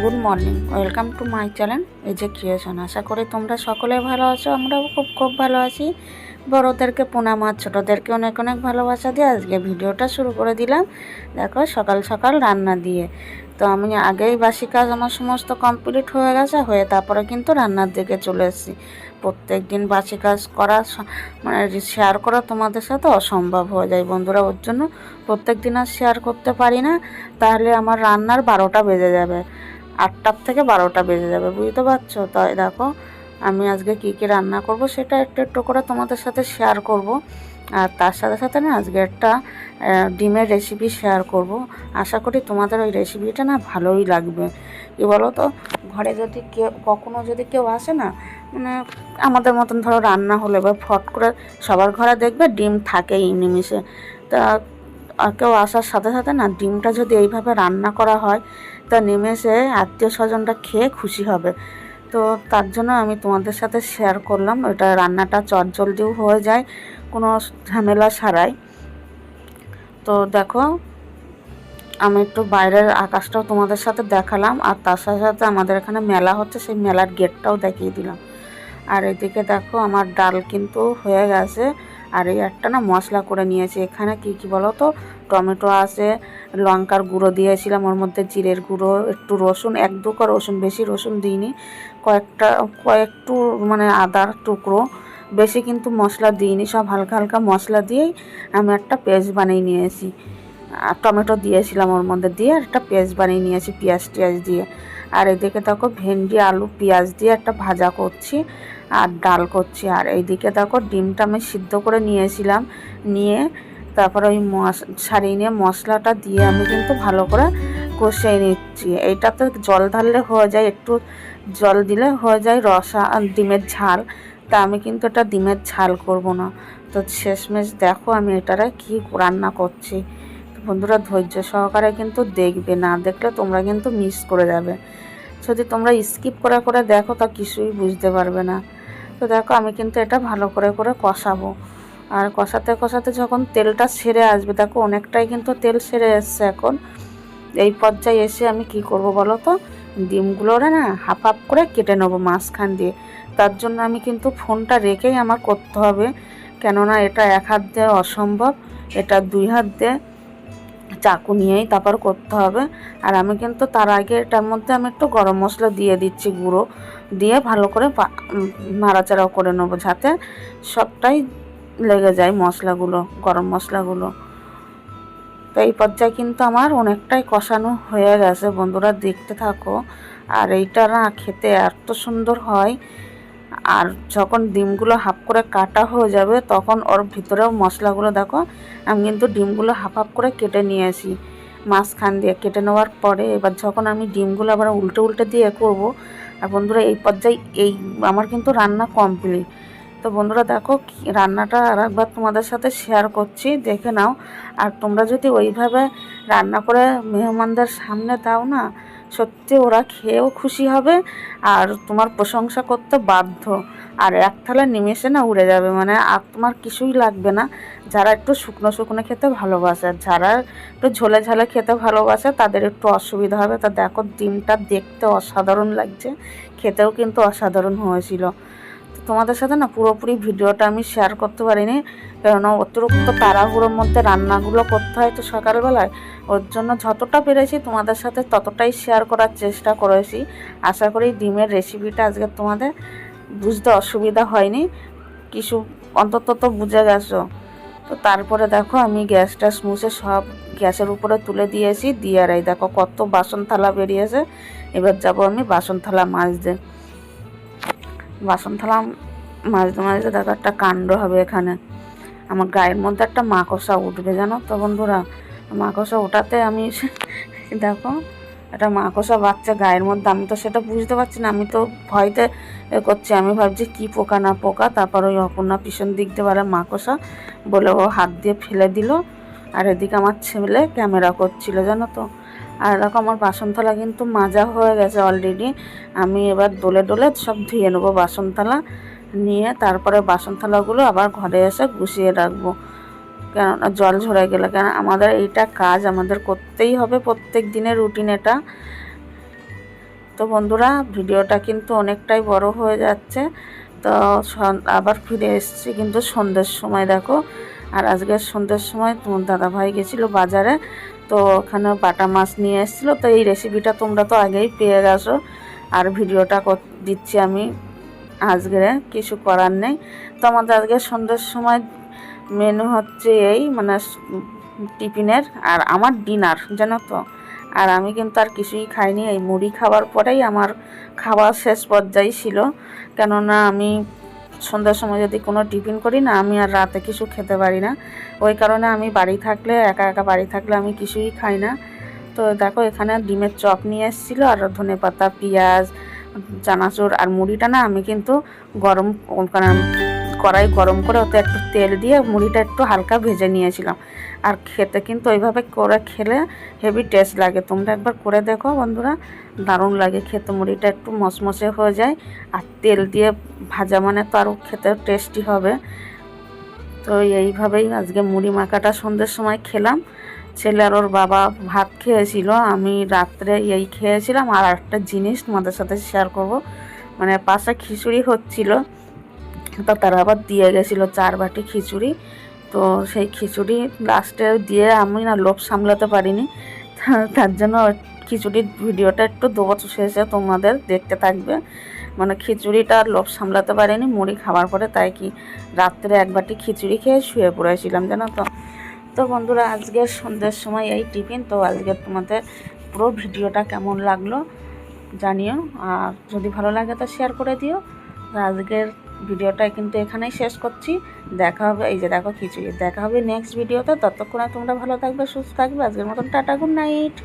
Good morning, welcome to my channel A J creation. আশা করি তোমরা সকলে ভালো আছো। আমরাও খুব খুব ভালো আছি। বড়োদেরকে প্রণাম আর ছোটোদেরকে অনেক অনেক ভালোবাসা দিয়ে আজকে ভিডিওটা শুরু করে দিলাম। দেখো সকাল সকাল রান্না দিয়ে। তো আমি আগেই বাসি কাজ আমার সমস্ত কমপ্লিট হয়ে গেছে, হয়ে তারপরে কিন্তু রান্নার দিকে চলে এসেছি। প্রত্যেক দিন বাসি কাজ করা মানে শেয়ার করা তোমাদের সাথে অসম্ভব হয়ে যায় বন্ধুরা। ওর জন্য প্রত্যেক দিন আর শেয়ার করতে পারি না, তাহলে আমার রান্নার 12টা বেজে যাবে। 8টার থেকে 12টা বেজে যাবে, বুঝতে পারছো? তাই দেখো আমি আজকে কী কী রান্না করব সেটা একটু একটু করে তোমাদের সাথে শেয়ার করব। আর তার সাথে সাথে না আজকে একটা ডিমের রেসিপি শেয়ার করব। আশা করি তোমাদের ওই রেসিপিটা না ভালোই লাগবে। কী বলো তো, ঘরে যদি কখনো যদি কেউ আসে না, মানে আমাদের মতন ধরো রান্না হলে বা ফট করে সবার ঘরে দেখবে ডিম থাকেই নিমিষে। তা কেউ আসার সাথে সাথে না ডিমটা যদি এইভাবে রান্না করা হয় তা নিমেষে আত্মীয় স্বজনরা খেয়ে খুশি হবে। তো তার জন্য আমি তোমাদের সাথে শেয়ার করলাম। এটা রান্নাটা চটজলদিও হয়ে যায়, কোনো ঝামেলা ছাড়াই। তো দেখো আমি একটু বাইরের আকাশটাও তোমাদের সাথে দেখালাম, আর তার সাথে সাথে আমাদের এখানে মেলা হচ্ছে, সেই মেলার গেটটাও দেখিয়ে দিলাম। আর এদিকে দেখো আমার ডাল কিন্তু হয়ে গেছে। আর এই একটা না মশলা করে নিয়েছি। এখানে কি কি বলো তো, টমেটো আছে, লঙ্কার গুঁড়ো দিয়েছিলাম, ওর মধ্যে জিরের গুঁড়ো, একটু রসুন, 1-2 কোয়া রসুন, বেশি রসুন দিইনি, কয়েকটু মানে আদার টুকরো, বেশি কিন্তু মশলা দিইনি, সব হালকা হালকা মশলা দিয়েই আমি একটা পেস্ট বানিয়ে নিয়েছি। আর টমেটো দিয়েছিলাম ওর মধ্যে দিয়ে একটা পেস্ট বানিয়ে নিয়েছি পেঁয়াজ টিয়াজ দিয়ে। আর এদিকে দেখো ভেন্ডি আলু পেঁয়াজ দিয়ে একটা ভাজা করছি আর ডাল করছি। আর এইদিকে দেখো ডিমটা আমি সিদ্ধ করে নিয়েছিলাম, নিয়ে তারপরে ওই ছাড়িয়ে নিয়ে মশলাটা দিয়ে আমি কিন্তু ভালো করে কষিয়ে নিচ্ছি। এইটাতে জল ঢাললে হয়ে যায়, একটু জল দিলে হয়ে যায় রসা ডিমের ঝাল। তা আমি কিন্তু এটা ডিমের ঝাল করব না। তো শেষমেশ দেখো আমি এটারে কি রান্না করছি। বন্ধুরা ধৈর্য সহকারে কিন্তু দেখবে, না দেখলে তোমরা কিন্তু মিস করে যাবে। যদি তোমরা স্কিপ করে করে দেখো তা কিছুই বুঝতে পারবে না। তো দেখো আমি কিন্তু এটা ভালো করে করে কষাবো। আর কষাতে কষাতে যখন তেলটা ছেড়ে আসবে, দেখো অনেকটাই কিন্তু তেল ছেড়ে এসছে এখন। এই পর্যায়ে এসে আমি কি করব বলো তো, ডিমগুলোরে না হাফ হাফ করে কেটে নেবো মাঝখান দিয়ে। তার জন্য আমি কিন্তু ফোনটা রেখেই আমার করতে হবে, কেননা এটা এক হাত দিয়ে অসম্ভব, এটা 2 হাত দিয়ে চাকু নিয়েই তারপর করতে হবে। আর আমি কিন্তু তার আগে এটার মধ্যে আমি একটু গরম মশলা দিয়ে দিচ্ছি, গুঁড়ো দিয়ে ভালো করে নাড়াচাড়াও করে নেবো, যাতে সবটাই লেগে যায় মশলাগুলো, গরম মশলাগুলো। তো এই পর্যায়ে কিন্তু আমার অনেকটাই কষানো হয়ে গেছে বন্ধুরা, দেখতে থাকো। আর এইটা না খেতে এত সুন্দর হয়। আর যখন ডিমগুলো হাফ করে কাটা হয়ে যাবে তখন ওর ভিতরেও মশলাগুলো দেখো আমি কিন্তু ডিমগুলো হাফ হাফ করে কেটে নিয়েছি মাঝখান দিয়ে। কেটে নেওয়ার পরে এবার যখন আমি ডিমগুলো আবার উল্টে উল্টে দিয়ে করব, আর বন্ধুরা এই পর্যায়ে এই আমার কিন্তু রান্না কমপ্লিট। তো বন্ধুরা দেখো রান্নাটা আর একবার তোমাদের সাথে শেয়ার করছি, দেখে নাও। আর তোমরা যদি ওইভাবে রান্না করে মেহমানদের সামনে দাও না, সত্যি ওরা খেয়েও খুশি হবে আর তোমার প্রশংসা করতে বাধ্য। আর এক থালা নিমেষে না উড়ে যাবে, মানে আর তোমার কিছুই লাগবে না। যারা একটু শুকনো শুকনো খেতে ভালোবাসে, যারা একটু ঝোলে ঝালে খেতে ভালোবাসে তাদের একটু অসুবিধা হবে। তা দেখো ডিমটা দেখতে অসাধারণ লাগছে, খেতেও কিন্তু অসাধারণ হয়েছিল। তোমাদের সাথে না পুরোপুরি ভিডিওটা আমি শেয়ার করতে পারিনি, কেননা অতিরিক্ত তাড়াহুড়োর মধ্যে রান্নাগুলো করতে হয় তো সকালবেলায়। ওর জন্য যতটা পেরেছি তোমাদের সাথে ততটাই শেয়ার করার চেষ্টা করেছি। আশা করি ডিমের রেসিপিটা আজকে তোমাদের বুঝতে অসুবিধা হয়নি, কিছু অন্তত তো বুঝে গেছো। তো তারপরে দেখো আমি গ্যাস ট্যাস মুছে সব গ্যাসের উপরে তুলে দিয়েছি, দিয়ে আর এই দেখো কত বাসন থালা বেরিয়েছে। এবার যাব আমি বাসন থালা মাজতে। বাসন থালা মাজতে মাজতে দেখো একটা কাণ্ড হবে এখানে। আমার গায়ের মধ্যে একটা মাকড়সা উঠবে জানো তো বন্ধুরা। মাকড়সা ওঠাতে আমি দেখো একটা মাকড়সা বাচ্চা গায়ের মধ্যে, আমি তো সেটা বুঝতে পারছি না, আমি তো ভয়তে করছি। আমি ভাবছি কি পোকা না পোকা, তারপর ওই অপর্ণা পিছন দিক দিয়ে বলে মাকড়সা বলে ও হাত দিয়ে ফেলে দিল। আর এদিকে আমার ছেলে ক্যামেরা করছিল জানো তো। আর দেখো আমার বাসন থালা কিন্তু মাজা হয়ে গেছে অলরেডি। আমি এবার ডলে ডলে সব ধুয়ে নেবো বাসন থালা, নিয়ে তারপরে বাসন থালাগুলো আবার ঘরে এসে গুছিয়ে রাখবো, কেননা জল ঝরে গেলে, কেন আমাদের এইটা কাজ আমাদের করতেই হবে, প্রত্যেক দিনের রুটিন এটা। তো বন্ধুরা ভিডিওটা কিন্তু অনেকটাই বড় হয়ে যাচ্ছে। তো আবার ফিরে এসেছি কিন্তু সন্ধ্যের সময় দেখো। আর আজকের সন্ধ্যের সময় তোমার দাদাভাই গেছিলো বাজারে, তো ওখানে বাটা মাছ নিয়ে এসেছিলো। তো এই রেসিপিটা তোমরা তো আগেই পেয়ে গেছো, আর ভিডিওটা দিচ্ছি আমি আজকে, কিছু করার নেই। তো আমাদের আজকে সন্ধ্যের সময় মেনু হচ্ছে এই মানে টিফিনের, আর আমার ডিনার জানো তো। আর আমি কিন্তু আর কিছুই খাইনি, এই মুড়ি খাওয়ার পরেই আমার খাওয়া শেষ পর্যায়ে ছিল। কেননা আমি সন্ধ্যার সময় যদি কোনো টিফিন করি না, আমি আর রাতে কিছু খেতে পারি না। ওই কারণে আমি বাড়ি থাকলে, একা একা বাড়ি থাকলে আমি কিছুই খাই না। তো দেখো এখানে ডিমের চপ নিয়ে এসেছিলো, আর ধনেপাতা, পেঁয়াজ, চানাচুর আর মুড়িটা না আমি কিন্তু কড়াই গরম করে ওতে একটু তেল দিয়ে মুড়িটা একটু হালকা ভেজে নিয়েছিলাম। আর খেতে কিন্তু ওইভাবে করে খেলে হেভি টেস্ট লাগে। তোমরা একবার করে দেখো বন্ধুরা, দারুণ লাগে খেতে। মুড়িটা একটু মচমচে হয়ে যায়, আর তেল দিয়ে ভাজা মানে তো আরও খেতে টেস্টি হবে। তো এইভাবেই আজকে মুড়ি মাখাটা সন্ধ্যের সময় খেলাম। ছেলে আর ওর বাবা ভাত খেয়েছিল, আমি রাত্রে এই খেয়েছিলাম। আর একটা জিনিস তোমাদের সাথে শেয়ার করব, মানে পাশে খিচুড়ি হচ্ছিল, তো তারা আবার দিয়ে গেছিলো 4 বাটি খিচুড়ি। তো সেই খিচুড়ি লাস্টে দিয়ে আমি না লোভ সামলাতে পারিনি, তার জন্য খিচুড়ির ভিডিওটা একটু দেবো শেষে, তোমাদের দেখতে থাকবে। মানে খিচুড়িটা লোভ সামলাতে পারিনি মুড়ি খাওয়ার পরে, তাই কি রাত্রে 1 বাটি খিচুড়ি খেয়ে শুয়ে পড়েছিলাম জানো তো। তো বন্ধুরা আজকের সন্ধ্যের সময় এই টিফিন। তো আজকের তোমাদের পুরো ভিডিওটা কেমন লাগলো জানিও, আর যদি ভালো লাগে তো শেয়ার করে দিও। আজকের ভিডিওটা কিন্তু এখানেই শেষ করছি। দেখা হবে, এই যে দেখো খিচুড়ি, দেখা হবে নেক্সট ভিডিওতে। ততক্ষণে তোমরা ভালো থাকবে, সুস্থ থাকবে। আজকের মতন টাটা, গুড নাইট।